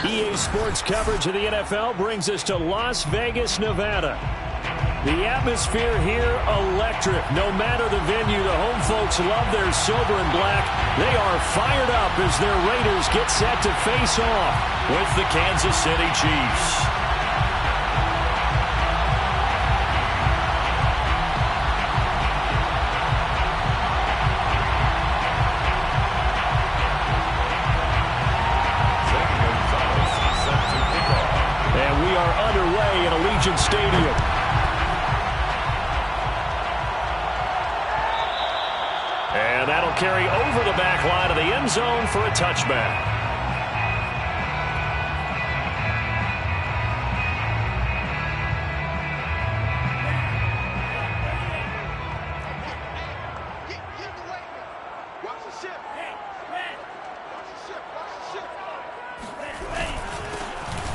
EA Sports coverage of the NFL brings us to Las Vegas, Nevada. The atmosphere here, electric. No matter the venue, the home folks love their silver and black. They are fired up as their Raiders get set to face off with the Kansas City Chiefs. Underway in Allegiant Stadium. And that'll carry over the back line of the end zone for a touchback.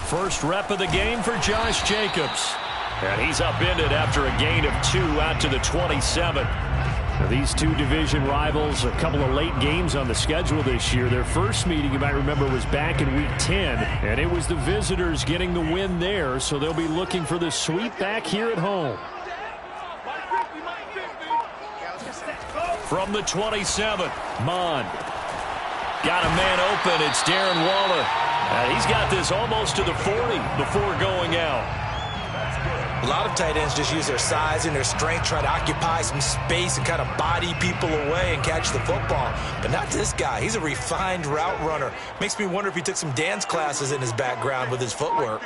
First rep of the game for Josh Jacobs. And he's upended after a gain of 2 out to the 27. Now, these two division rivals, a couple of late games on the schedule this year. Their first meeting, you might remember, was back in Week 10. And it was the visitors getting the win there, so they'll be looking for the sweep back here at home. From the 27, Mon. Got a man open. It's Darren Waller. He's got this almost to the 40 before going out. A lot of tight ends just use their size and their strength, try to occupy some space and kind of body people away and catch the football. But not this guy. He's a refined route runner. Makes me wonder if he took some dance classes in his background with his footwork.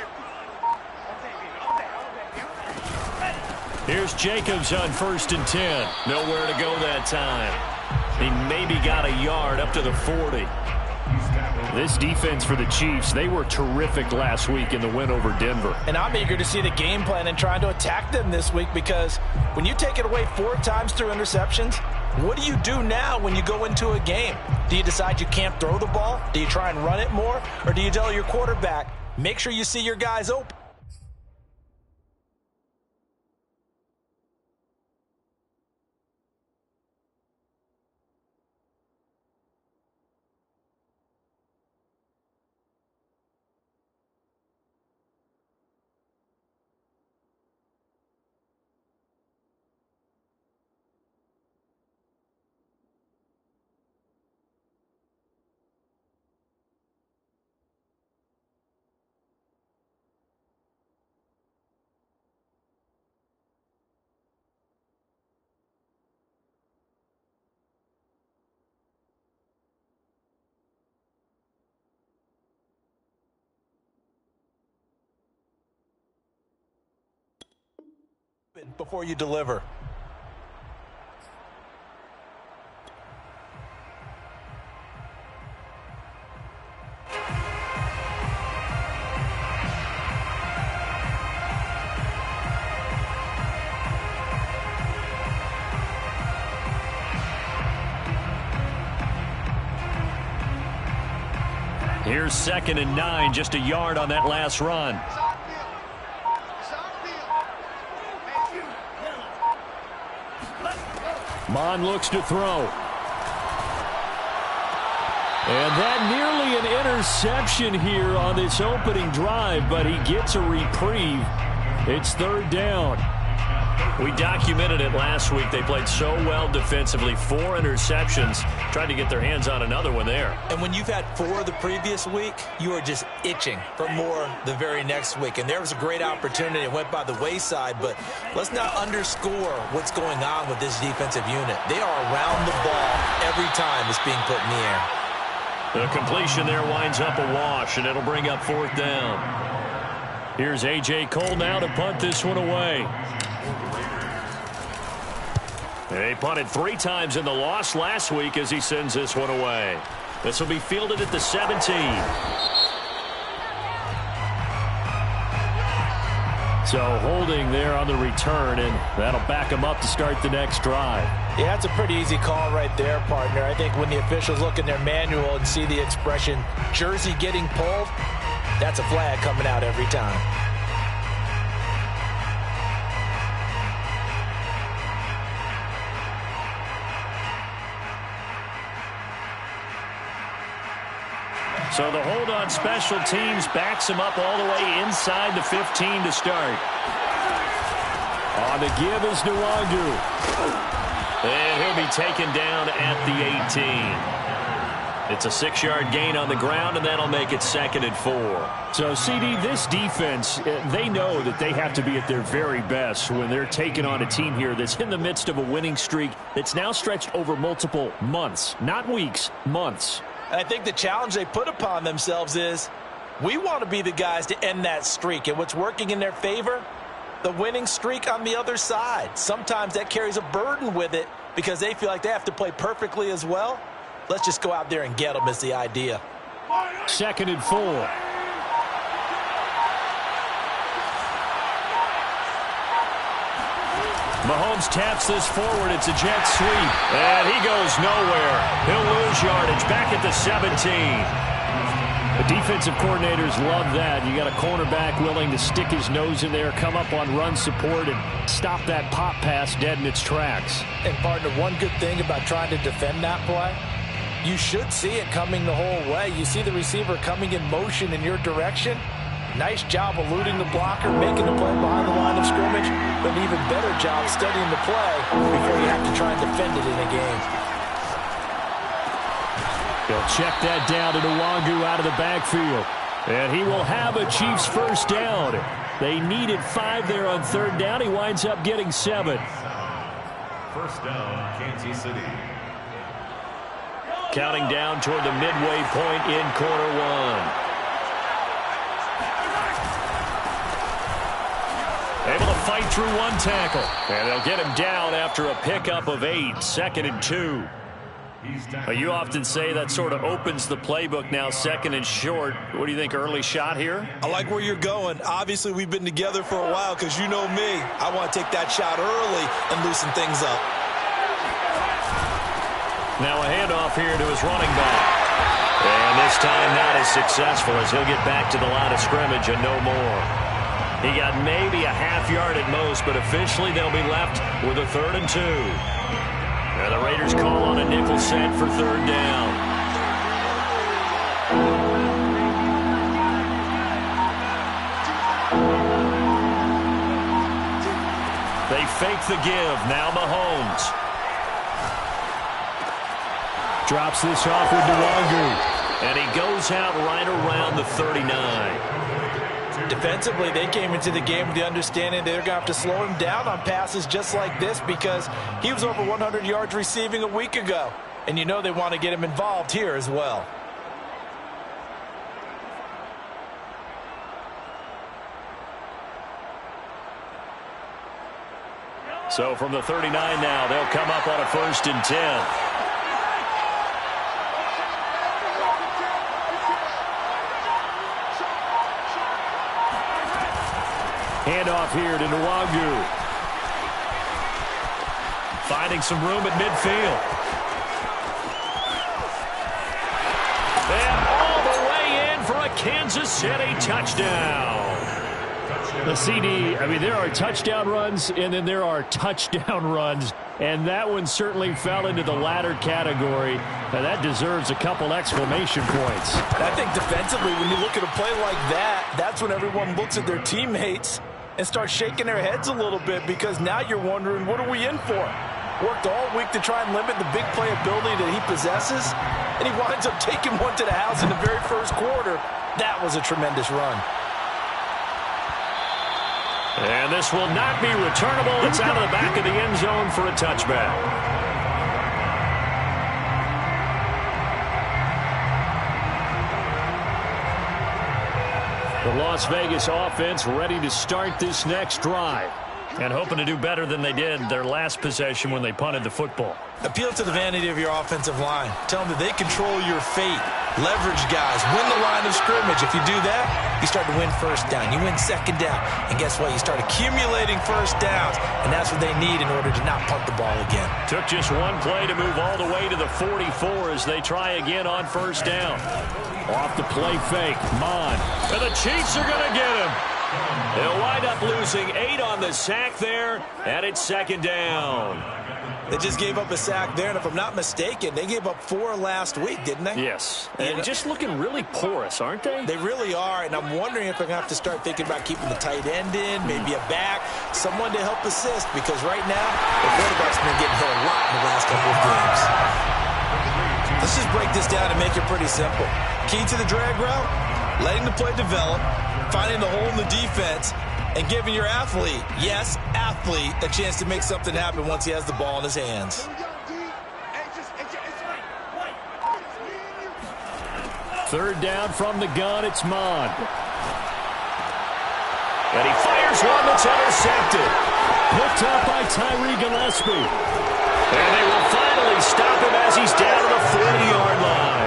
Here's Jacobs on 1st and 10. Nowhere to go that time. He maybe got a yard up to the 40. This defense for the Chiefs, they were terrific last week in the win over Denver. And I'm eager to see the game plan and trying to attack them this week, because when you take it away 4 times through interceptions, what do you do now when you go into a game? Do you decide you can't throw the ball? Do you try and run it more? Or do you tell your quarterback, make sure you see your guys open? Before you deliver. Here's 2nd and 9, just a yard on that last run. Mon looks to throw. And that nearly an interception here on this opening drive, but he gets a reprieve. It's 3rd down. We documented it last week. They played so well defensively. 4 interceptions. Tried to get their hands on another one there. And when you've had 4 the previous week, you are just itching for more the very next week. And there was a great opportunity. It went by the wayside, but let's not underscore what's going on with this defensive unit. They are around the ball every time it's being put in the air. The completion there winds up a wash, and it'll bring up 4th down. Here's A.J. Cole now to punt this one away. They punted 3 times in the loss last week as he sends this one away. This will be fielded at the 17. So holding there on the return, and that'll back them up to start the next drive. Yeah, it's a pretty easy call right there, partner. I think when the officials look in their manual and see the expression jersey getting pulled, that's a flag coming out every time. So the hold on special teams backs him up all the way inside the 15 to start. On the give is Nwangu. And he'll be taken down at the 18. It's a 6-yard gain on the ground, and that'll make it 2nd and 4. So, CD, this defense, they know that they have to be at their very best when they're taking on a team here that's in the midst of a winning streak that's now stretched over multiple months, not weeks, months. I think the challenge they put upon themselves is we want to be the guys to end that streak. And what's working in their favor? The winning streak on the other side. Sometimes that carries a burden with it because they feel like they have to play perfectly as well. Let's just go out there and get them is the idea. 2nd and 4. Mahomes taps this forward. It's a jet sweep. And he goes nowhere. He'll lose yardage back at the 17. The defensive coordinators love that. You got a cornerback willing to stick his nose in there, come up on run support, and stop that pop pass dead in its tracks. And, partner, one good thing about trying to defend that play, you should see it coming the whole way. You see the receiver coming in motion in your direction. Nice job eluding the blocker, making the play behind the line of scrimmage, but an even better job studying the play before you have to try and defend it in a game. They'll check that down to Nwangu out of the backfield. And he will have a Chiefs first down. They needed 5 there on 3rd down. He winds up getting 7. First down, Kansas City. Counting down toward the midway point in quarter 1. Able to fight through 1 tackle. And they'll get him down after a pickup of 8. 2nd and 2. You often say that sort of opens the playbook now, 2nd and short. What do you think, early shot here? I like where you're going. Obviously, we've been together for a while because you know me. I want to take that shot early and loosen things up. Now a handoff here to his running back. And this time not as successful as he'll get back to the line of scrimmage and no more. He got maybe a half-yard at most, but officially they'll be left with a 3rd and 2. And the Raiders call on a nickel set for 3rd down. They fake the give. Now Mahomes. Drops this off with Nwangu. And he goes out right around the 39. Defensively, they came into the game with the understanding they're going to have to slow him down on passes just like this because he was over 100 yards receiving a week ago. And you know they want to get him involved here as well. So from the 39 now, they'll come up on a 1st and 10. Handoff here to Nwangu. Finding some room at midfield. And all the way in for a Kansas City touchdown. The CD, I mean, there are touchdown runs, and then there are touchdown runs. And that one certainly fell into the latter category. And that deserves a couple exclamation points. I think defensively, when you look at a play like that, that's when everyone looks at their teammates and starts shaking their heads a little bit because now you're wondering, what are we in for? Worked all week to try and limit the big play ability that he possesses, and he winds up taking one to the house in the very first quarter. That was a tremendous run. And this will not be returnable. It's out of the back of the end zone for a touchback. The Las Vegas offense ready to start this next drive and hoping to do better than they did their last possession when they punted the football. Appeal to the vanity of your offensive line. Tell them that they control your fate. Leverage guys, win the line of scrimmage. If you do that, you start to win first down. You win second down. And guess what? You start accumulating first downs. And that's what they need in order to not punt the ball again. Took just one play to move all the way to the 44 as they try again on first down. Off the play fake, Mon. And the Chiefs are going to get him. They'll wind up losing 8 on the sack there, and it's second down. They just gave up a sack there, and if I'm not mistaken, they gave up 4 last week, didn't they? Yes, and just looking really porous, aren't they? They really are, and I'm wondering if they're going to have to start thinking about keeping the tight end in, maybe a back, someone to help assist, because right now, the quarterback's been getting hit a lot in the last couple of games. Let's just break this down and make it pretty simple. Key to the drag route, letting the play develop, finding the hole in the defense, and giving your athlete, yes, athlete, a chance to make something happen once he has the ball in his hands. Third down from the gun, it's Mon. And he fires one that's intercepted. Picked up by Tyree Gillespie. And they will finally stop him as he's down to the 40-yard line.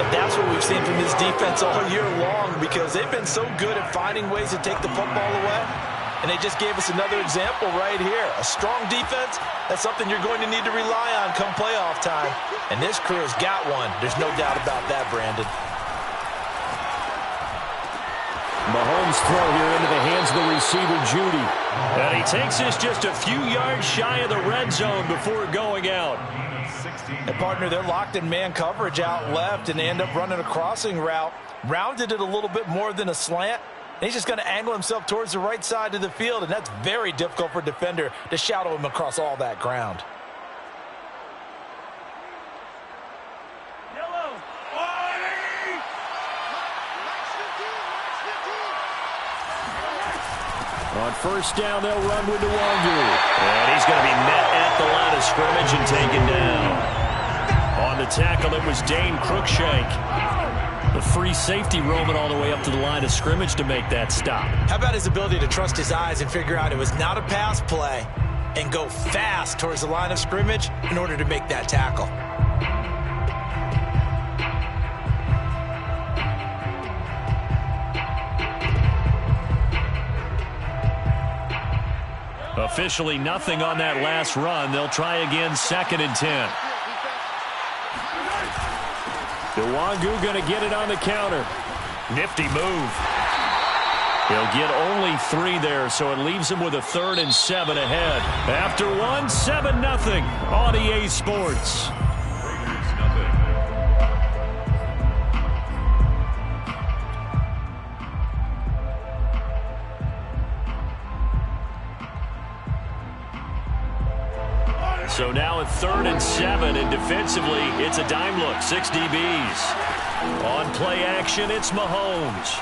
And that's what we've seen from this defense all year long, because they've been so good at finding ways to take the football away. And they just gave us another example right here. A strong defense, that's something you're going to need to rely on come playoff time. And this crew has got one. There's no doubt about that, Brandon. Mahomes' throw here into the hands of the receiver, Judy. And he takes this just a few yards shy of the red zone before going out. And, partner, they're locked in man coverage out left, and they end up running a crossing route. Rounded it a little bit more than a slant. And he's just going to angle himself towards the right side of the field, and that's very difficult for a defender to shadow him across all that ground. On first down, they'll run with Nwangu. And he's going to be met at the line of scrimmage and taken down. On the tackle, it was Dane Cruikshank. The free safety roaming all the way up to the line of scrimmage to make that stop. How about his ability to trust his eyes and figure out it was not a pass play and go fast towards the line of scrimmage in order to make that tackle? Officially nothing on that last run. They'll try again, 2nd and 10. Nwangu going to get it on the counter. Nifty move. He'll get only 3 there, so it leaves him with a 3rd and 7 ahead. After 1, 7-0 on EA Sports. So now a 3rd and 7, and defensively, it's a dime look, 6 DBs. On play action, it's Mahomes.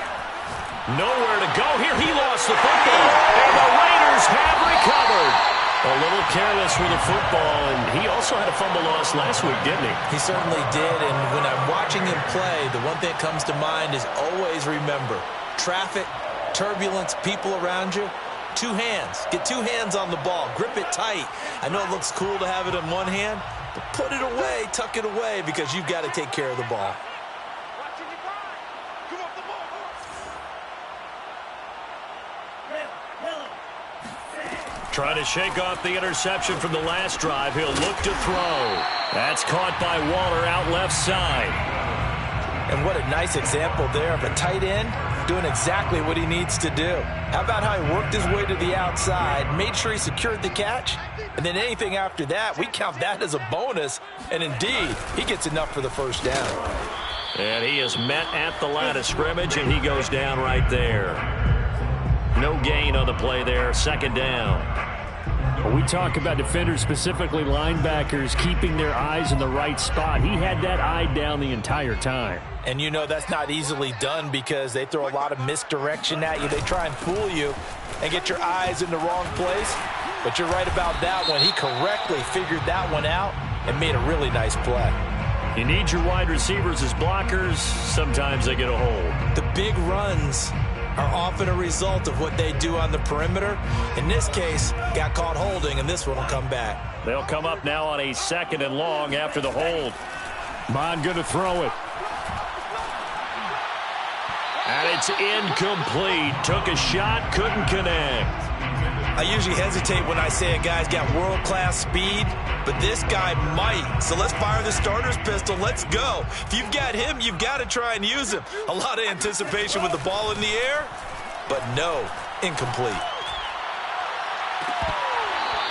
Nowhere to go here. He lost the football, and the Raiders have recovered. A little careless with the football, and he also had a fumble loss last week, didn't he? He certainly did, and when I'm watching him play, the one thing that comes to mind is always remember, traffic, turbulence, people around you. 2 hands. Get 2 hands on the ball. Grip it tight. I know it looks cool to have it in one hand, but put it away, tuck it away, because you've got to take care of the ball. Trying to shake off the interception from the last drive. He'll look to throw. That's caught by Waller out left side. And what a nice example there of a tight end doing exactly what he needs to do. How about how he worked his way to the outside, made sure he secured the catch, and then anything after that, we count that as a bonus, and indeed, he gets enough for the first down. And he is met at the line of scrimmage, and he goes down right there. No gain on the play there, 2nd down. When we talk about defenders, specifically linebackers, keeping their eyes in the right spot, he had that eye down the entire time. And you know that's not easily done because they throw a lot of misdirection at you. They try and fool you and get your eyes in the wrong place. But you're right about that one. He correctly figured that one out and made a really nice play. You need your wide receivers as blockers. Sometimes they get a hold. The big runs are often a result of what they do on the perimeter. In this case, got caught holding, and this one will come back. They'll come up now on a 2nd and long after the hold. Mon going to throw it. And it's incomplete. Took a shot, couldn't connect. I usually hesitate when I say a guy's got world-class speed, but this guy might. So let's fire the starter's pistol. Let's go. If you've got him, you've got to try and use him. A lot of anticipation with the ball in the air, but no, incomplete.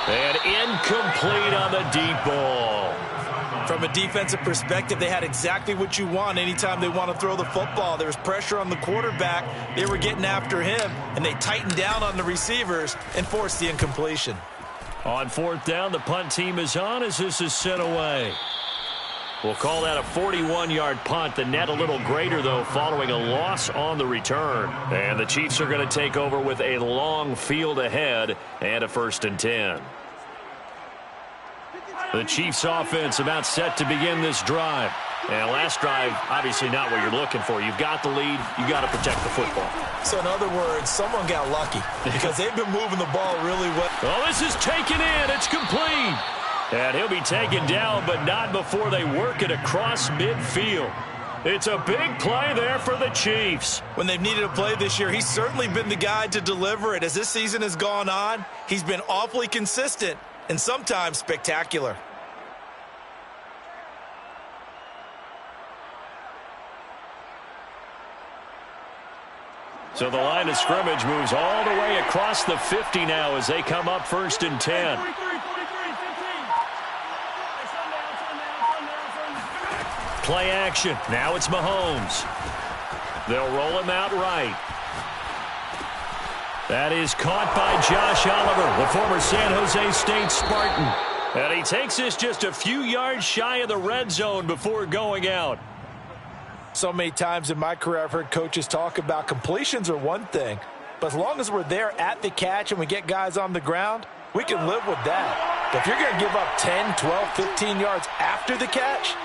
And incomplete on the deep ball. From a defensive perspective, they had exactly what you want anytime they want to throw the football. There was pressure on the quarterback. They were getting after him, and they tightened down on the receivers and forced the incompletion. On fourth down, the punt team is on as this is sent away. We'll call that a 41-yard punt. The net a little greater, though, following a loss on the return. And the Chiefs are going to take over with a long field ahead and a 1st and 10. The Chiefs offense about set to begin this drive. And last drive, obviously not what you're looking for. You've got the lead. You got to protect the football. So in other words, someone got lucky because they've been moving the ball really well. Oh, this is taken in. It's complete. And he'll be taken down, but not before they work it across midfield. It's a big play there for the Chiefs. When they've needed a play this year, he's certainly been the guy to deliver it. As this season has gone on, he's been awfully consistent and sometimes spectacular. So the line of scrimmage moves all the way across the 50 now as they come up 1st and 10. Play action. Now it's Mahomes. They'll roll him out right. That is caught by Josh Oliver, the former San Jose State Spartan. And he takes this just a few yards shy of the red zone before going out. So many times in my career I've heard coaches talk about completions are one thing, but as long as we're there at the catch and we get guys on the ground, we can live with that. But if you're going to give up 10, 12, 15 yards after the catch,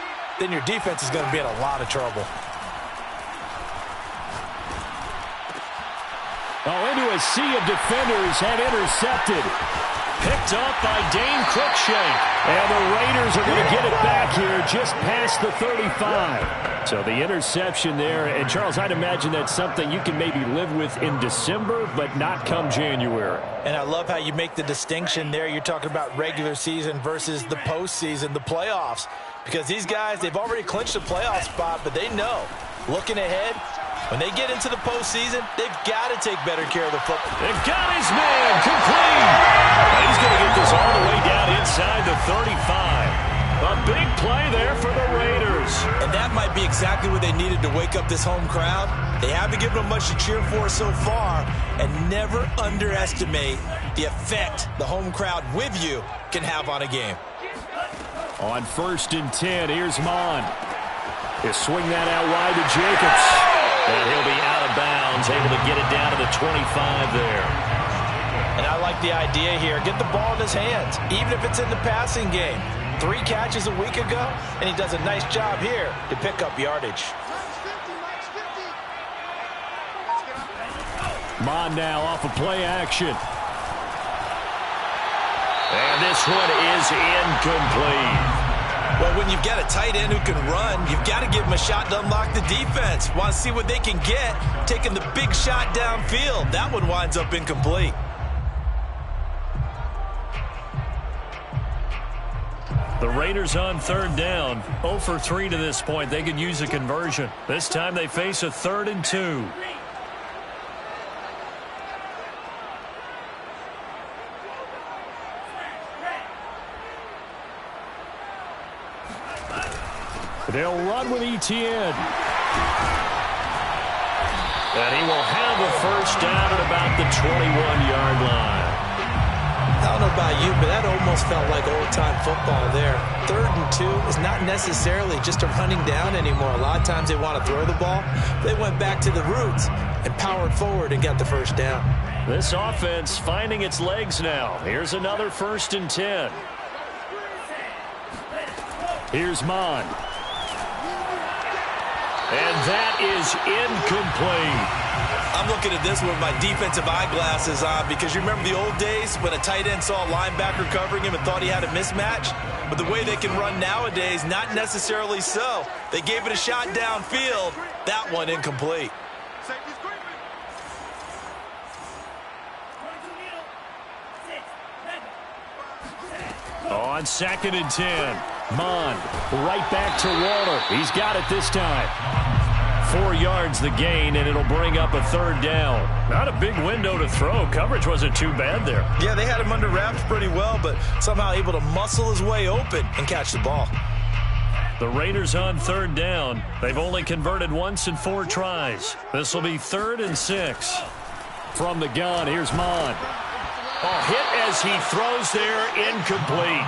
then your defense is going to be in a lot of trouble. Oh, into a sea of defenders and intercepted. Picked up by Dane Cruikshank. And the Raiders are going to get it back here just past the 35. So the interception there. And, Charles, I'd imagine that's something you can maybe live with in December, but not come January. And I love how you make the distinction there. You're talking about regular season versus the postseason, the playoffs. Because these guys, they've already clinched a playoff spot, but they know, looking ahead, when they get into the postseason, they've got to take better care of the football. They've got his man complete. And he's going to get this all the way down inside the 35. A big play there for the Raiders. And that might be exactly what they needed to wake up this home crowd. They haven't given them much to cheer for so far. And never underestimate the effect the home crowd with you can have on a game. On 1st and 10, here's Mond. He'll swing that out wide to Jacobs. And he'll be out of bounds, able to get it down to the 25 there. And I like the idea here. Get the ball in his hands, even if it's in the passing game. 3 catches a week ago, and he does a nice job here to pick up yardage. Mond now off of play action. And this one is incomplete. Well, when you've got a tight end who can run, you've got to give him a shot to unlock the defense. Want to see what they can get, taking the big shot downfield. That one winds up incomplete. The Raiders on 3rd down. 0 for 3 to this point. They could use a conversion. This time they face a 3rd and 2. They'll run with Etienne. And he will have a 1st down at about the 21-yard line. I don't know about you, but that almost felt like old-time football there. 3rd and 2 is not necessarily just a running down anymore. A lot of times they want to throw the ball. They went back to the roots and powered forward and got the 1st down. This offense finding its legs now. Here's another 1st and 10. Here's Mond. And that is incomplete. I'm looking at this with my defensive eyeglasses on because you remember the old days when a tight end saw a linebacker covering him and thought he had a mismatch? But the way they can run nowadays, not necessarily so. They gave it a shot downfield. That one incomplete. On 2nd and 10. Mond right back to Waller. He's got it this time. 4 yards the gain, and it'll bring up a 3rd down. Not a big window to throw. Coverage wasn't too bad there. Yeah, they had him under wraps pretty well, but somehow able to muscle his way open and catch the ball. The Raiders on 3rd down. They've only converted once in 4 tries. This will be 3rd and 6. From the gun, here's Mond. Hit as he throws there, incomplete.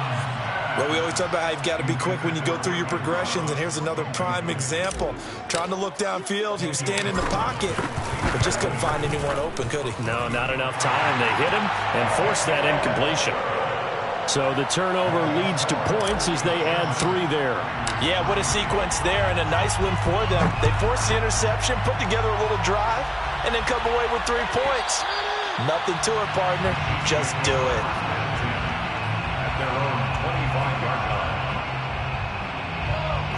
Well, we always talk about how you've got to be quick when you go through your progressions, and here's another prime example. Trying to look downfield, he was standing in the pocket, but just couldn't find anyone open, could he? No, not enough time. They hit him and forced that incompletion. So the turnover leads to points as they add 3 there. Yeah, what a sequence there, and a nice win for them. They forced the interception, put together a little drive, and then come away with 3 points. Nothing to it, partner. Just do it. At their own 25-yard line.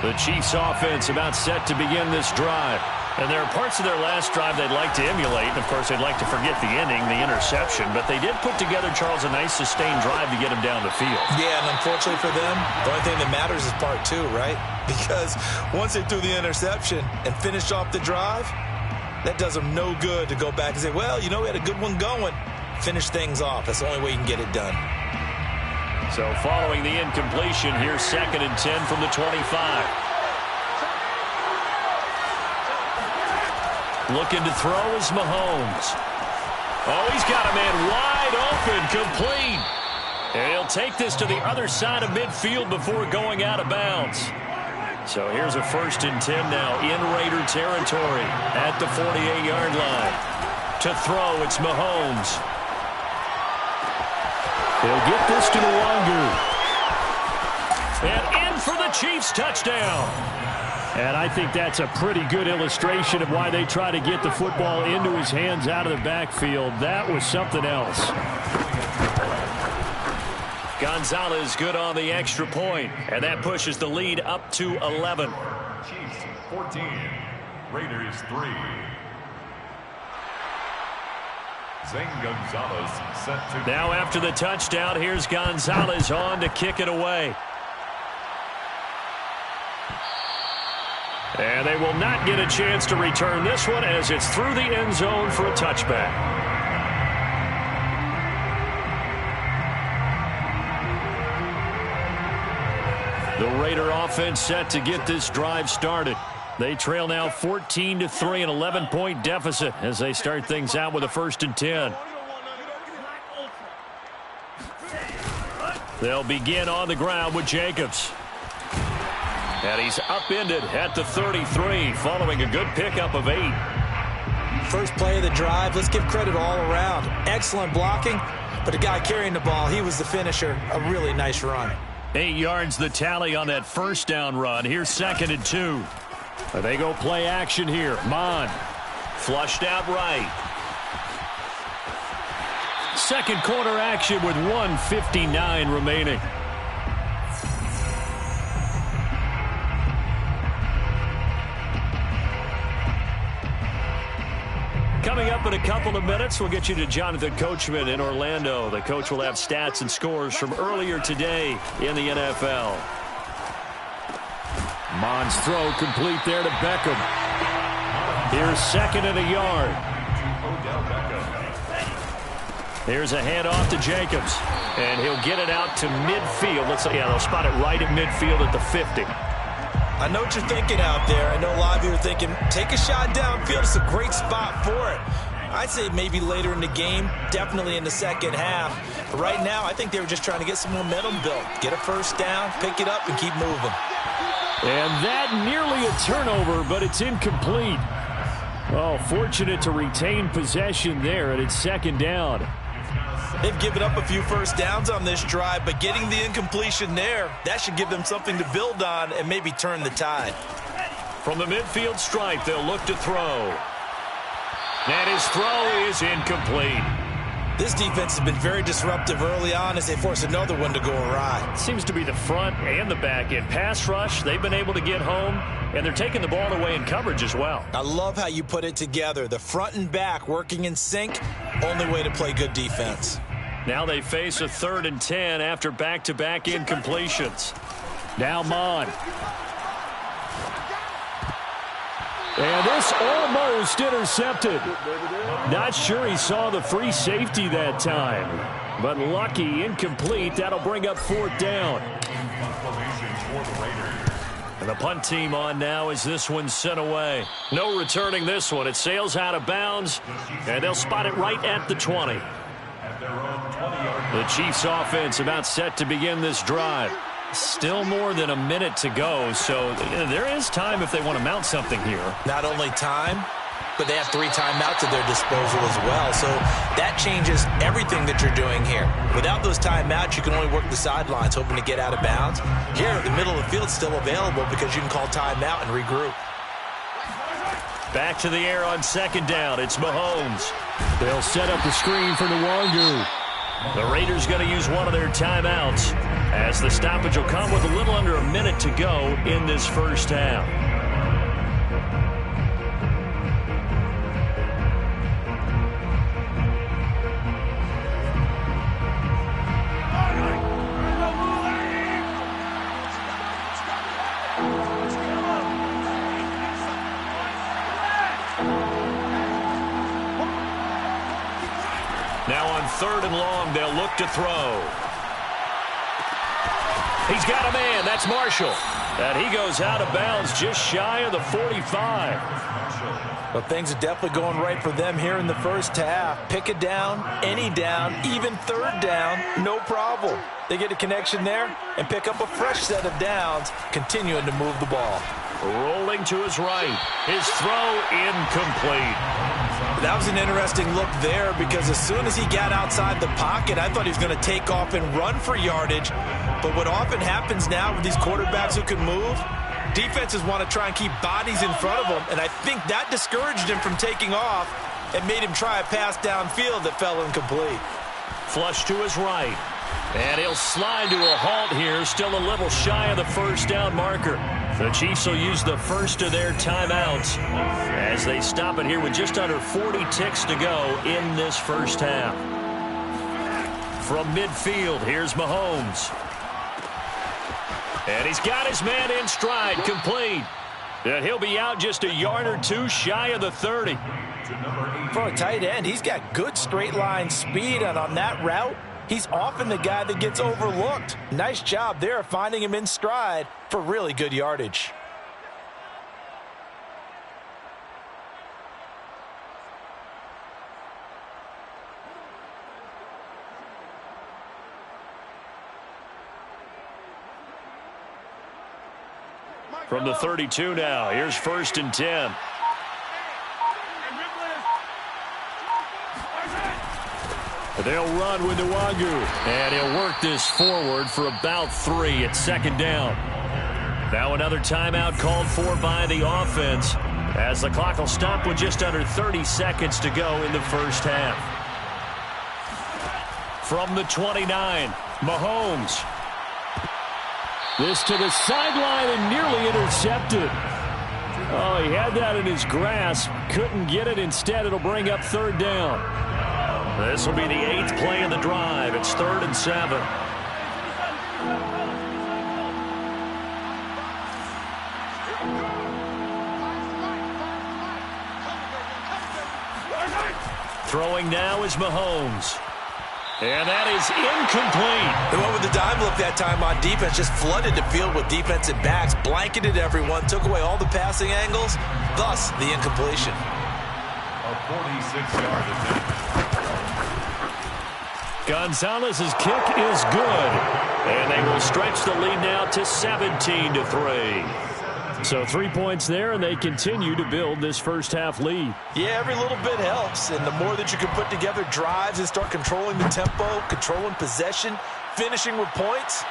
The Chiefs offense about set to begin this drive. And there are parts of their last drive they'd like to emulate. And, of course, they'd like to forget the inning, the interception. But they did put together, Charles, a nice sustained drive to get him down the field. Yeah, and unfortunately for them, the only thing that matters is part 2, right? Because once they threw the interception and finished off the drive, that does them no good to go back and say, well, you know, we had a good one going. Finish things off. That's the only way you can get it done. So following the incompletion, here's 2nd and 10 from the 25. Looking to throw is Mahomes. He's got a man wide open, complete. And he'll take this to the other side of midfield before going out of bounds. So here's a 1st and 10 now in Raider territory at the 48-yard line. To throw, it's Mahomes. He'll get this to Nwangu. And in for the Chiefs touchdown. And I think that's a pretty good illustration of why they try to get the football into his hands out of the backfield. That was something else. Gonzalez good on the extra point, and that pushes the lead up to 11. Chiefs 14, Raiders 3. Zane Gonzalez set to... Now after the touchdown, here's Gonzalez on to kick it away. And they will not get a chance to return this one as it's through the end zone for a touchback. The Raider offense set to get this drive started. They trail now 14-3, an 11-point deficit as they start things out with a 1st and 10. They'll begin on the ground with Jacobs. And he's upended at the 33 following a good pickup of 8. First play of the drive, let's give credit all around. Excellent blocking, but the guy carrying the ball, he was the finisher. A really nice run. 8 yards the tally on that 1st down run. Here's 2nd and 2. They go play action here. Mond flushed out right. Second quarter action with 1:59 remaining. Coming up in a couple of minutes, we'll get you to Jonathan Coachman in Orlando. The coach will have stats and scores from earlier today in the NFL. Mond's throw complete there to Beckham. Here's 2nd and a yard. Here's a handoff to Jacobs. And he'll get it out to midfield. They'll spot it right at midfield at the 50. I know what you're thinking out there. I know a lot of you are thinking, take a shot downfield. It's a great spot for it. I'd say maybe later in the game, definitely in the second half. But right now, I think they were just trying to get some momentum built. Get a 1st down, pick it up, and keep moving. And that nearly a turnover, but it's incomplete. Oh, fortunate to retain possession there, and it's 2nd down. They've given up a few 1st downs on this drive, but getting the incompletion there, that should give them something to build on and maybe turn the tide. From the midfield stripe, they'll look to throw. And his throw is incomplete. This defense has been very disruptive early on as they force another one to go awry. Seems to be the front and the back end. Pass rush, they've been able to get home, and they're taking the ball away in coverage as well. I love how you put it together. The front and back working in sync, only way to play good defense. Now they face a 3rd and 10 after back-to-back incompletions. Now Mon. And this almost intercepted. Not sure he saw the free safety that time. But lucky, incomplete. That'll bring up 4th down. And the punt team on now as this one's sent away. No returning this one. It sails out of bounds, and they'll spot it right at the 20. The Chiefs offense about set to begin this drive. Still more than a minute to go, so there is time if they want to mount something here. Not only time, but they have 3 timeouts at their disposal as well. So that changes everything that you're doing here. Without those timeouts, you can only work the sidelines, hoping to get out of bounds. Here, the middle of the field's still available because you can call timeout and regroup. Back to the air on 2nd down. It's Mahomes. They'll set up the screen for Nwangu. The Raiders going to use one of their timeouts as the stoppage will come with a little under a minute to go in this first half. Now on 3rd and long, they'll look to throw. He's got a man. That's Marshall. And he goes out of bounds just shy of the 45. Well, things are definitely going right for them here in the first half. Pick it down, any down, even 3rd down, no problem. They get a connection there and pick up a fresh set of downs, continuing to move the ball. Rolling to his right. His throw incomplete. That was an interesting look there because as soon as he got outside the pocket, I thought he was going to take off and run for yardage. But what often happens now with these quarterbacks who can move, defenses want to try and keep bodies in front of them, and I think that discouraged him from taking off and made him try a pass downfield that fell incomplete. Flush to his right. And he'll slide to a halt here, still a little shy of the 1st down marker. The Chiefs will use the first of their timeouts as they stop it here with just under 40 ticks to go in this first half. From midfield, here's Mahomes. And he's got his man in stride, complete. And he'll be out just a yard or 2 shy of the 30. For a tight end, he's got good straight line speed, and on that route, he's often the guy that gets overlooked. Nice job there finding him in stride for really good yardage. From the 32 now, here's 1st and 10. They'll run with Nwangu, and he'll work this forward for about 3 at 2nd down. Now another timeout called for by the offense as the clock will stop with just under 30 seconds to go in the first half. From the 29, Mahomes. This to the sideline and nearly intercepted. Oh, he had that in his grasp. Couldn't get it. Instead, it'll bring up 3rd down. This will be the 8th play of the drive. It's 3rd and 7. Throwing now is Mahomes. And that is incomplete. They went with the dime look that time on defense, just flooded the field with defensive backs, blanketed everyone, took away all the passing angles, thus the incompletion. A 46-yard attempt. Gonzalez's kick is good. And they will stretch the lead now to 17-3. So 3 points there, and they continue to build this first half lead. Yeah, every little bit helps, and the more that you can put together drives and start controlling the tempo, controlling possession, finishing with points,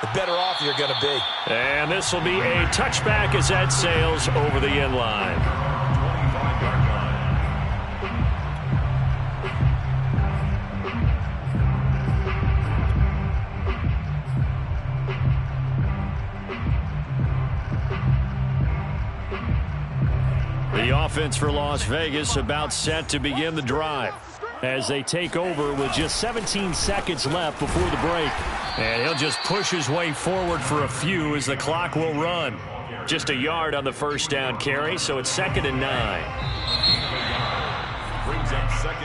the better off you're going to be. And this will be a touchback as that sails over the end line. 25-yard line. The offense for Las Vegas about set to begin the drive. as they take over with just 17 seconds left before the break. And he'll just push his way forward for a few as the clock will run. Just a yard on the first down carry, so it's 2nd and 9.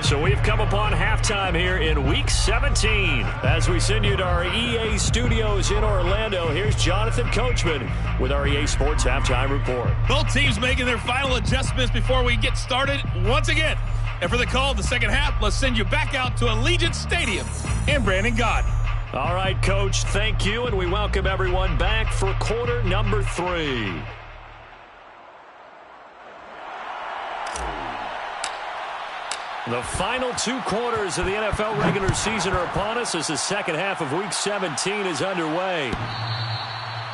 So we've come upon halftime here in Week 17. As we send you to our EA studios in Orlando, here's Jonathan Coachman with our EA Sports Halftime Report. Both teams making their final adjustments before we get started once again. And for the call of the second half, let's send you back out to Allegiant Stadium in Brandon God. All right, Coach, thank you, and we welcome everyone back for quarter number 3. The final 2 quarters of the NFL regular season are upon us as the second half of Week 17 is underway.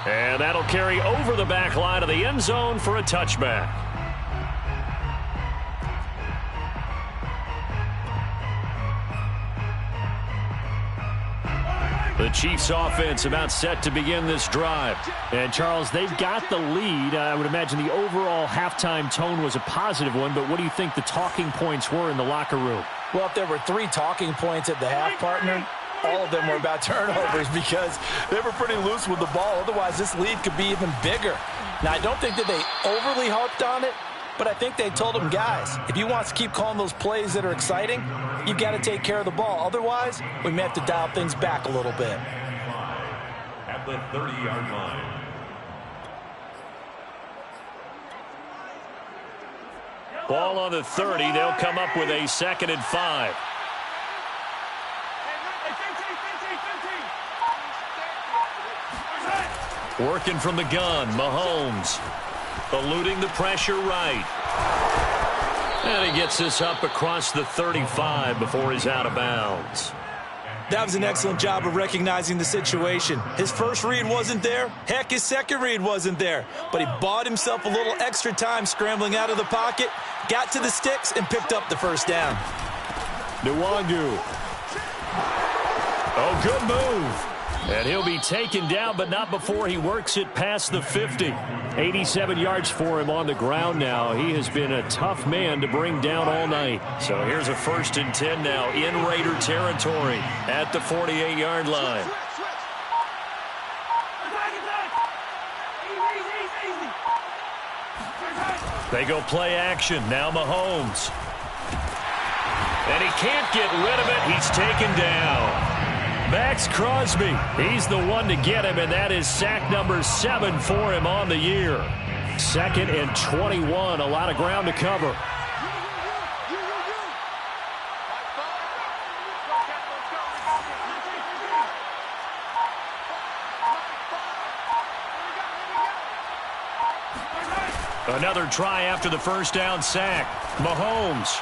And that'll carry over the back line of the end zone for a touchback. The Chiefs offense about set to begin this drive. And, Charles, they've got the lead. I would imagine the overall halftime tone was a positive one, but what do you think the talking points were in the locker room? Well, if there were 3 talking points at the half, partner, all of them were about turnovers because they were pretty loose with the ball. Otherwise, this lead could be even bigger. Now, I don't think that they overly harped on it, but I think they told them, guys, if you want to keep calling those plays that are exciting, you've got to take care of the ball. Otherwise, we may have to dial things back a little bit. At the 30-yard line. Ball on the 30. They'll come up with a 2nd and 5. Working from the gun, Mahomes. Eluding the pressure right. And he gets this up across the 35 before he's out of bounds. That was an excellent job of recognizing the situation. His first read wasn't there. Heck, his second read wasn't there. But he bought himself a little extra time scrambling out of the pocket, got to the sticks, and picked up the first down. Nwangu. Oh, good move. And he'll be taken down, but not before he works it past the 50. 87 yards for him on the ground now. He has been a tough man to bring down all night. So here's a 1st and 10 now in Raider territory at the 48-yard line. They go play action. Now Mahomes. And he can't get rid of it. He's taken down. Max Crosby, he's the one to get him, and that is sack number 7 for him on the year. 2nd and 21, a lot of ground to cover. Another try after the first down sack. Mahomes.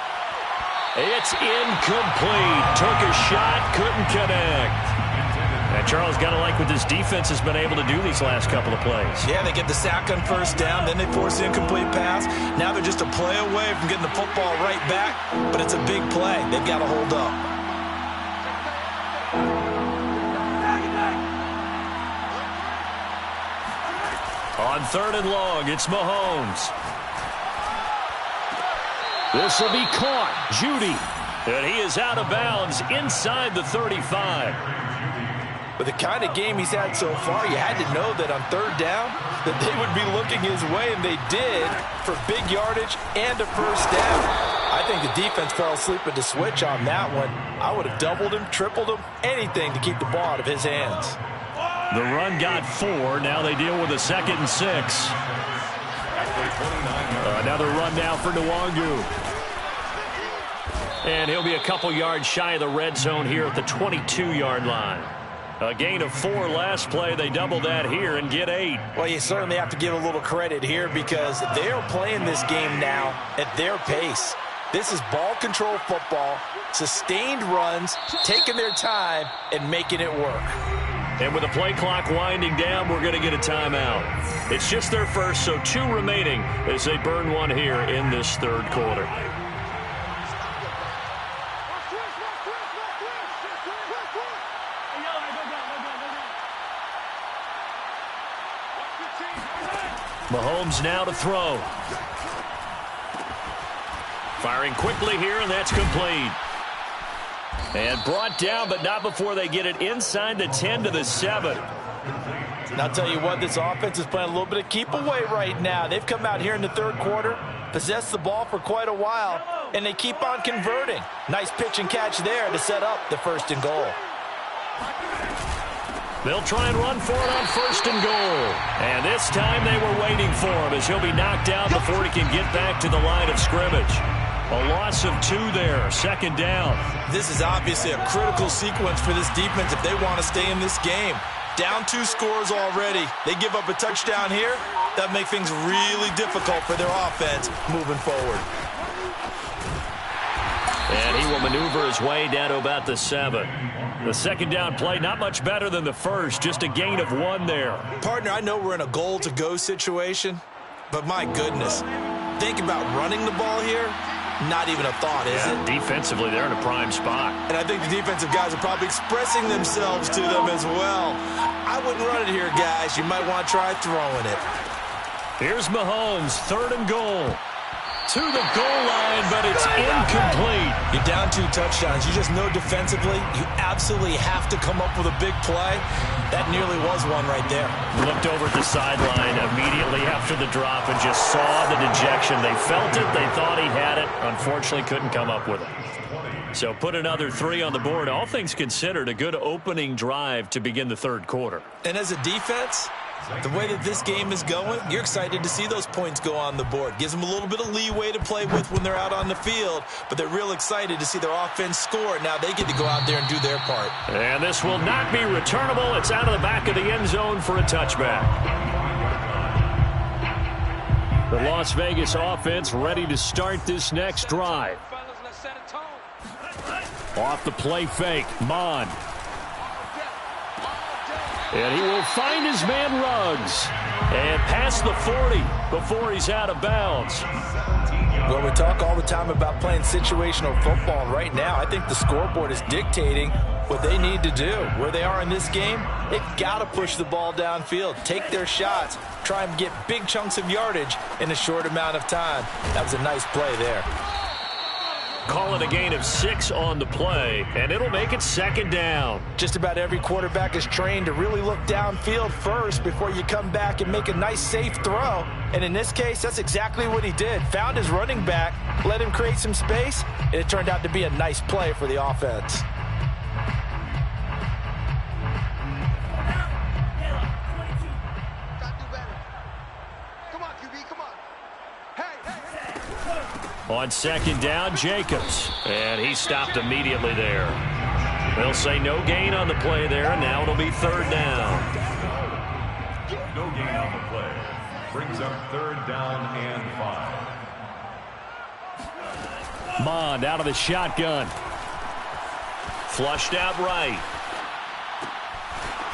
It's incomplete. Took a shot, couldn't connect. And Charles, got to like what this defense has been able to do these last couple of plays. Yeah, they get the sack on first down, then they force the incomplete pass. Now they're just a play away from getting the football right back, but it's a big play. They've got to hold up. On 3rd and long, it's Mahomes. This will be caught. Judy. And he is out of bounds inside the 35. With the kind of game he's had so far, you had to know that on 3rd down that they would be looking his way, and they did for big yardage and a first down. I think the defense fell asleep at the switch on that one. I would have doubled him, tripled him, anything to keep the ball out of his hands. The run got 4. Now they deal with a 2nd and 6. Another run now for Nwangu. And he'll be a couple yards shy of the red zone here at the 22-yard line. A gain of 4 last play. They double that here and get 8. Well, you certainly have to give a little credit here because they're playing this game now at their pace. This is ball control football, sustained runs, taking their time, and making it work. And with the play clock winding down, we're going to get a timeout. It's just their first, so 2 remaining as they burn one here in this 3rd quarter. Mahomes now to throw. Firing quickly here, and that's complete. And brought down, but not before they get it inside the 10 to the 7. And I'll tell you what, this offense is playing a little bit of keep away right now. They've come out here in the third quarter, possessed the ball for quite a while, and they keep on converting. Nice pitch and catch there to set up the 1st and goal. They'll try and run for it on 1st and goal. And this time they were waiting for him as he'll be knocked down before he can get back to the line of scrimmage. A loss of 2 there, 2nd down. This is obviously a critical sequence for this defense if they want to stay in this game. Down 2 scores already. They give up a touchdown here. That make things really difficult for their offense moving forward. And he will maneuver his way down to about the 7. The 2nd down play, not much better than the first, just a gain of 1 there. Partner, I know we're in a goal-to-go situation, but my goodness, think about running the ball here. Not even a thought, is it? Defensively, they're in a prime spot. And I think the defensive guys are probably expressing themselves to them as well. I wouldn't run it here, guys. You might want to try throwing it. Here's Mahomes, 3rd and goal. To the goal line, but it's incomplete. You're down 2 touchdowns. You just know defensively you absolutely have to come up with a big play. That nearly was one right there. Looked over at the sideline immediately after the drop and just saw the dejection. They felt it. They thought he had it. Unfortunately, couldn't come up with it. So put another 3 on the board. All things considered, a good opening drive to begin the 3rd quarter. And as a defense, the way that this game is going, you're excited to see those points go on the board. Gives them a little bit of leeway to play with when they're out on the field, but they're real excited to see their offense score. Now they get to go out there and do their part. And this will not be returnable. It's out of the back of the end zone for a touchback. The Las Vegas offense ready to start this next drive. Off the play fake, Mond. And he will find his man Ruggs. And past the 40 before he's out of bounds. Well, we talk all the time about playing situational football. Right now, I think the scoreboard is dictating what they need to do. Where they are in this game, they've got to push the ball downfield, take their shots, try and get big chunks of yardage in a short amount of time. That was a nice play there. Call it a gain of 6 on the play, and it'll make it 2nd down. Just about every quarterback is trained to really look downfield first before you come back and make a nice, safe throw. And in this case, that's exactly what he did. Found his running back, let him create some space, and it turned out to be a nice play for the offense. On 2nd down, Jacobs. And he stopped immediately there. They'll say no gain on the play there, and now it'll be 3rd down. No gain on the play. Brings up 3rd down and 5. Mond out of the shotgun. Flushed out right.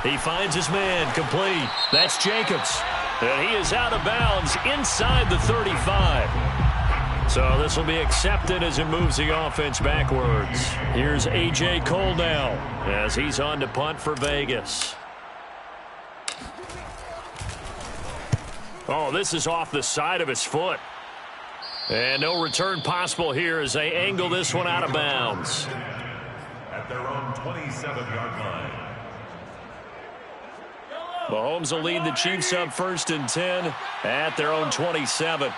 He finds his man, complete. That's Jacobs. And he is out of bounds inside the 35. So this will be accepted as it moves the offense backwards. Here's A.J. Cole now as he's on to punt for Vegas. Oh, this is off the side of his foot. And no return possible here as they angle this one out of bounds. At their own 27-yard line. Mahomes will lead the Chiefs up 1st and 10 at their own 27.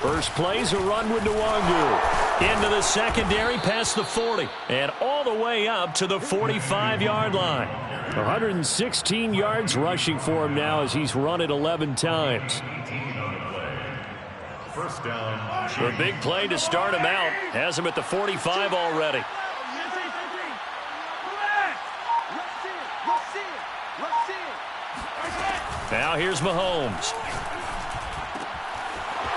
First play's a run with Nwangu. Into the secondary, past the 40. And all the way up to the 45-yard line. 116 yards rushing for him now as he's run it 11 times. First down. The big play to start him out. Has him at the 45 already. Now here's Mahomes.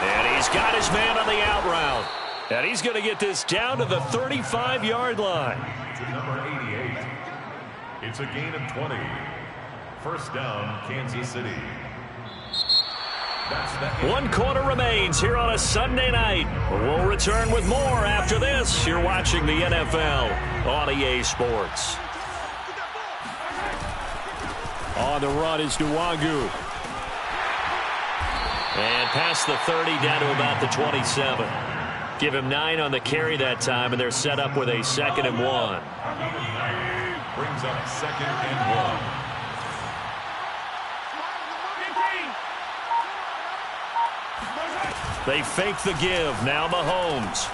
And he's got his man on the out route. And he's going to get this down to the 35-yard line. To number 88. It's a gain of 20. First down, Kansas City. One quarter remains here on a Sunday night. We'll return with more after this. You're watching the NFL on EA Sports. On the run is Nwangu. And past the 30, down to about the 27. Give him 9 on the carry that time, and they're set up with a 2nd and 1. Brings up 2nd and 1. They fake the give. Now Mahomes.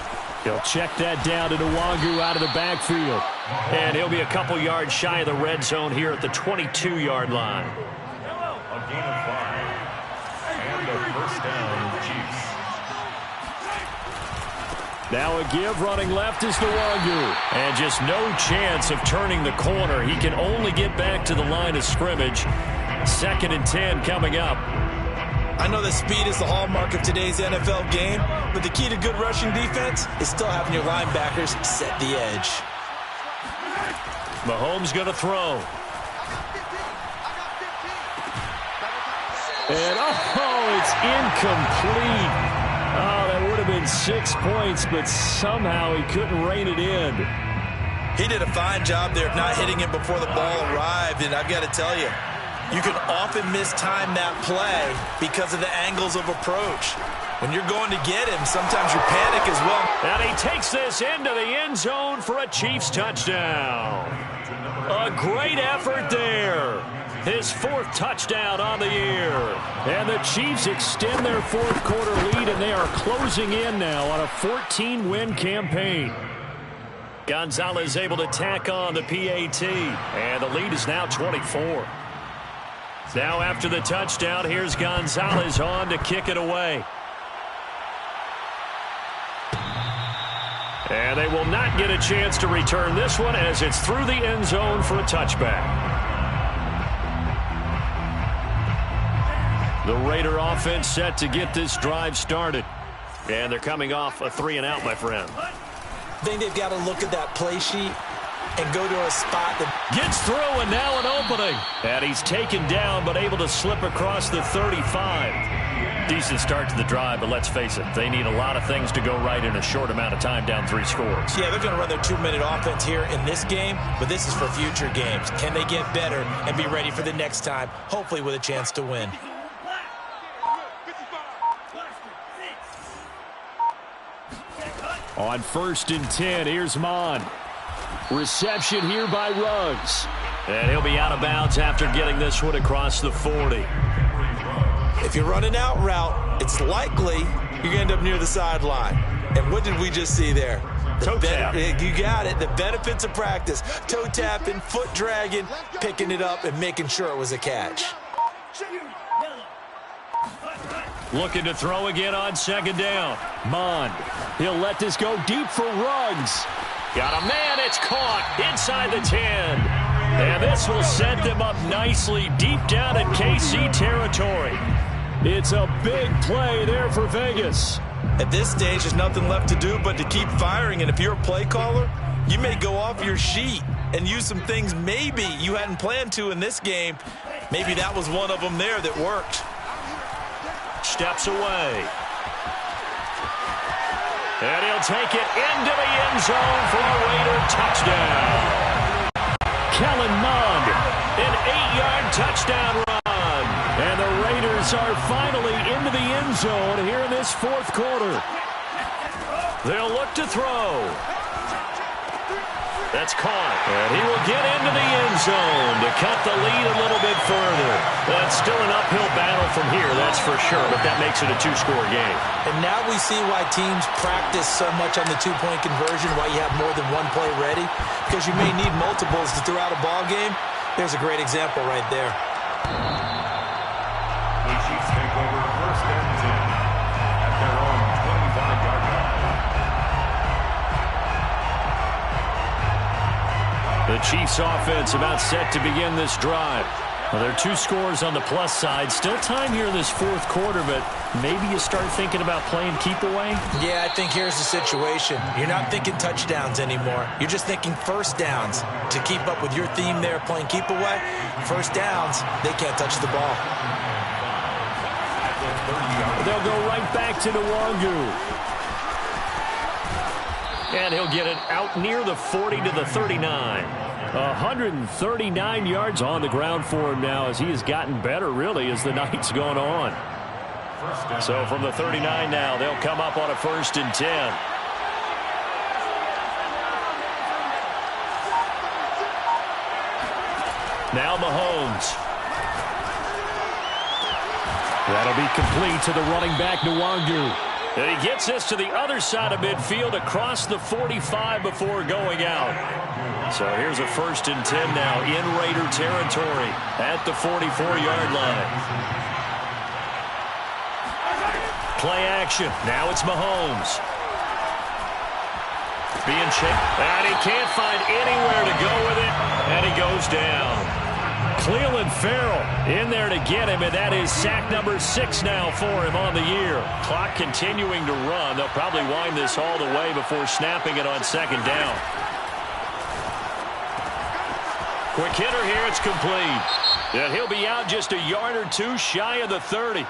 He'll check that down to Nwangu out of the backfield. And he'll be a couple yards shy of the red zone here at the 22-yard line. A gain of 5. And a first down, Chiefs. Now a give running left is Nwangu. And just no chance of turning the corner. He can only get back to the line of scrimmage. 2nd and 10 coming up. I know that speed is the hallmark of today's NFL game, but the key to good rushing defense is still having your linebackers set the edge. Mahomes going to throw. And, it's incomplete. Oh, that would have been 6 points, but somehow he couldn't rein it in. He did a fine job there of not hitting it before the ball arrived, and I've got to tell you, you can often mistime that play because of the angles of approach. When you're going to get him, sometimes you panic as well. And he takes this into the end zone for a Chiefs touchdown. A great effort there. His 4th touchdown on the year. And the Chiefs extend their 4th quarter lead, and they are closing in now on a 14-win campaign. Gonzalez able to tack on the PAT, and the lead is now 24. Now after the touchdown, here's Gonzalez on to kick it away. And they will not get a chance to return this one as it's through the end zone for a touchback. The Raider offense set to get this drive started. And they're coming off a 3-and-out, my friend. I think they've got to look at that play sheet and go to a spot that gets through, and now an opening. And he's taken down, but able to slip across the 35. Decent start to the drive, but let's face it, they need a lot of things to go right in a short amount of time, down 3 scores. Yeah, they're going to run their 2-minute offense here in this game, but this is for future games. Can they get better and be ready for the next time, hopefully with a chance to win? On 1st and 10, here's Mon. Reception here by Ruggs. And he'll be out of bounds after getting this one across the 40. If you're running out route, it's likely you're going to end up near the sideline. And what did we just see there? Toe tap. You got it. The benefits of practice. Toe tapping, foot dragging, picking it up, and making sure it was a catch. Looking to throw again on 2nd down. Mon. He'll let this go deep for Ruggs. Got a man. It's caught inside the 10. And this will set them up nicely deep down in KC territory. It's a big play there for Vegas. At this stage, there's nothing left to do but to keep firing. And if you're a play caller, you may go off your sheet and use some things maybe you hadn't planned to in this game. Maybe that was one of them there that worked. Steps away. And he'll take it into the end zone for a Raider touchdown. Kellen Mond, an 8-yard touchdown run. And the Raiders are finally into the end zone here in this 4th quarter. They'll look to throw. That's caught. And he will get into the end zone to cut the lead a little bit further. That's still an uphill battle from here, that's for sure, but that makes it a 2-score game. And now we see why teams practice so much on the 2-point conversion, why you have more than one play ready, because you may need multiples to throw out a ball game. There's a great example right there. The Chiefs take over 1st and 10 at their own 25-yard line. The Chiefs offense about set to begin this drive. Well, there are 2 scores on the plus side. Still time here in this 4th quarter, but maybe you start thinking about playing keep away? Yeah, I think here's the situation. You're not thinking touchdowns anymore. You're just thinking first downs. To keep up with your theme there, playing keep away, first downs, they can't touch the ball. They'll go right back to Nwangu. And he'll get it out near the 40 to the 39. 139 yards on the ground for him now as he has gotten better, really, as the night's gone on. So from the 39 now, they'll come up on a 1st and 10. Now Mahomes. That'll be complete to the running back, Nwangu. And he gets this to the other side of midfield across the 45 before going out. So here's a 1st and 10 now in Raider territory at the 44-yard line. Play action. Now it's Mahomes. Being checked. And he can't find anywhere to go with it. And he goes down. Cleveland Farrell in there to get him, and that is sack number 6 now for him on the year. Clock continuing to run. They'll probably wind this all the way before snapping it on 2nd down. Quick hitter here. It's complete. And he'll be out just a yard or two shy of the 30.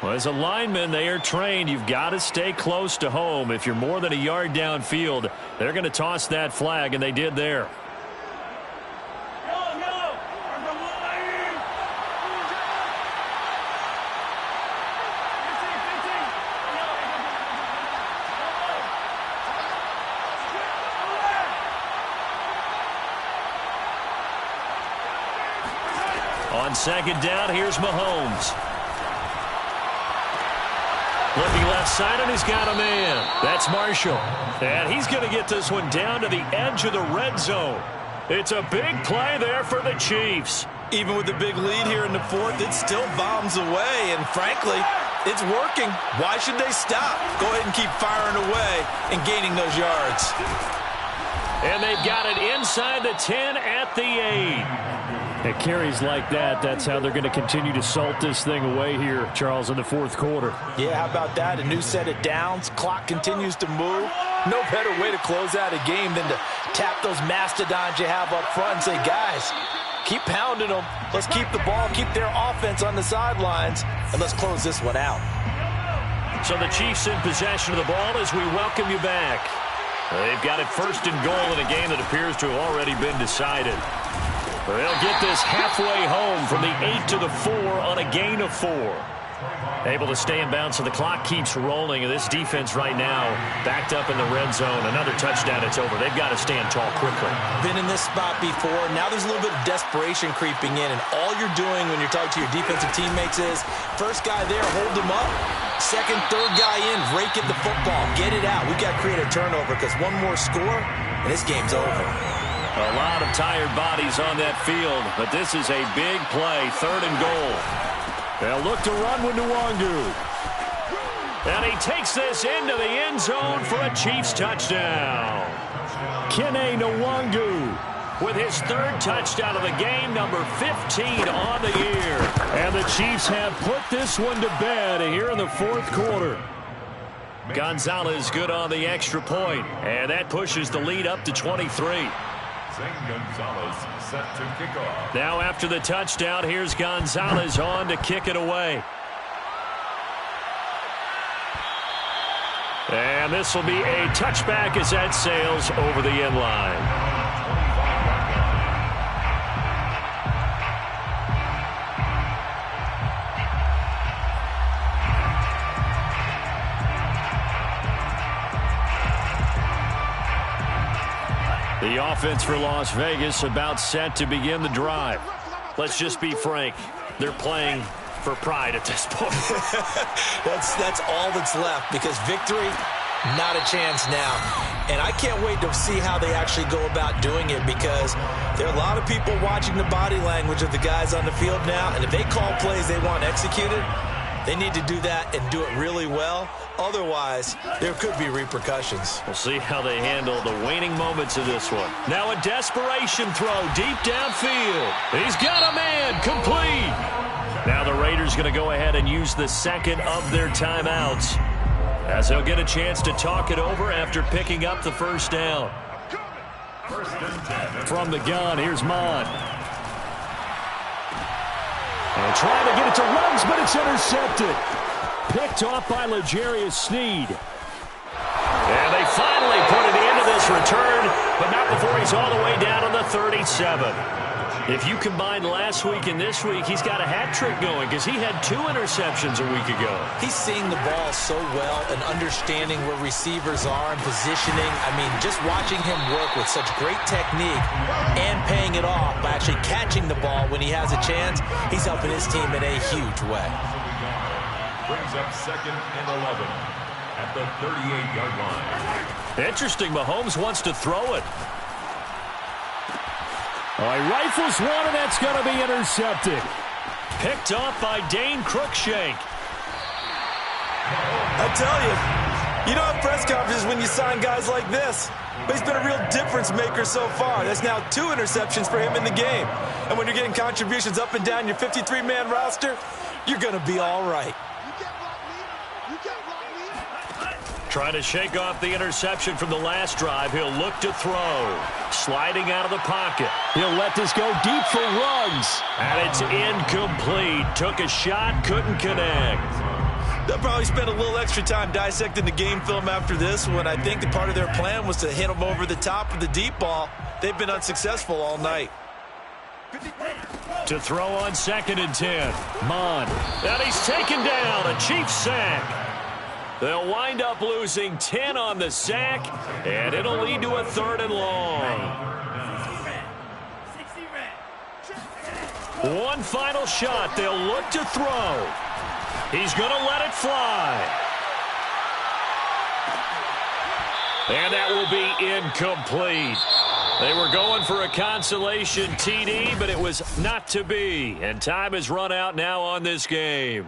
Well, as a lineman, they are trained. You've got to stay close to home. If you're more than a yard downfield, they're going to toss that flag, and they did there. On 2nd down, here's Mahomes. Looking left side, and he's got a man. That's Marshall. And he's going to get this one down to the edge of the red zone. It's a big play there for the Chiefs. Even with the big lead here in the 4th, it still bombs away. And frankly, it's working. Why should they stop? Go ahead and keep firing away and gaining those yards. And they've got it inside the 10 at the 8. It carries like that. That's how they're going to continue to salt this thing away here, Charles, in the 4th quarter. Yeah, how about that? A new set of downs. Clock continues to move. No better way to close out a game than to tap those mastodons you have up front and say, guys, keep pounding them. Let's keep the ball, keep their offense on the sidelines, and let's close this one out. So the Chiefs in possession of the ball as we welcome you back. They've got it 1st and goal in a game that appears to have already been decided. They'll get this halfway home from the 8 to the 4 on a gain of 4. Able to stay in bounds, so the clock keeps rolling. And this defense right now backed up in the red zone. Another touchdown, it's over. They've got to stand tall quickly. Been in this spot before. Now there's a little bit of desperation creeping in. And all you're doing when you're talking to your defensive teammates is, first guy there, hold him up. Second, third guy in, rake at the football. Get it out. We've got to create a turnover because one more score, and this game's over. A lot of tired bodies on that field, but this is a big play, 3rd and goal. They'll look to run with Nwangu. And he takes this into the end zone for a Chiefs touchdown. Kene Nwangu with his 3rd touchdown of the game, number 15 on the year. And the Chiefs have put this one to bed here in the 4th quarter. Gonzalez good on the extra point, and that pushes the lead up to 23. Gonzalez set to kick off. Now after the touchdown, here's Gonzalez on to kick it away. And this will be a touchback as that sails over the end line. The offense for Las Vegas about set to begin the drive. Let's just be frank. They're playing for pride at this point. That's all that's left because victory, not a chance now. And I can't wait to see how they actually go about doing it because there are a lot of people watching the body language of the guys on the field now. And if they call plays they want executed, they need to do that and do it really well. Otherwise, there could be repercussions. We'll see how they handle the waning moments of this one. Now a desperation throw deep downfield. He's got a man, complete. Now the Raiders going to go ahead and use the 2nd of their timeouts as they'll get a chance to talk it over after picking up the 1st down. From the gun, here's Mon. And trying to get it to Ruggs, but it's intercepted. Picked off by L'Jarius Sneed. And they finally put it into this return, but not before he's all the way down on the 37. If you combine last week and this week, he's got a hat trick going because he had 2 interceptions a week ago. He's seeing the ball so well and understanding where receivers are and positioning. I mean, just watching him work with such great technique and paying it off by actually catching the ball when he has a chance, he's helping his team in a huge way. Brings up 2nd and 11 at the 38-yard line. Interesting, Mahomes wants to throw it. He rifles one, and that's going to be intercepted. Picked off by Dane Cruikshank. I tell you, you don't have press conferences when you sign guys like this. But he's been a real difference maker so far. There's now 2 interceptions for him in the game. And when you're getting contributions up and down your 53-man roster, you're going to be all right. Trying to shake off the interception from the last drive. He'll look to throw. Sliding out of the pocket. He'll let this go deep for Ruggs. And it's incomplete. Took a shot, couldn't connect. They'll probably spend a little extra time dissecting the game film after this one. I think that part of their plan was to hit him over the top of the deep ball. They've been unsuccessful all night. To throw on 2nd and 10. Mond. And he's taken down. A Chiefs sack. They'll wind up losing 10 on the sack, and it'll lead to a 3rd and long. One final shot. They'll look to throw. He's going to let it fly. And that will be incomplete. They were going for a consolation TD, but it was not to be. And time has run out now on this game.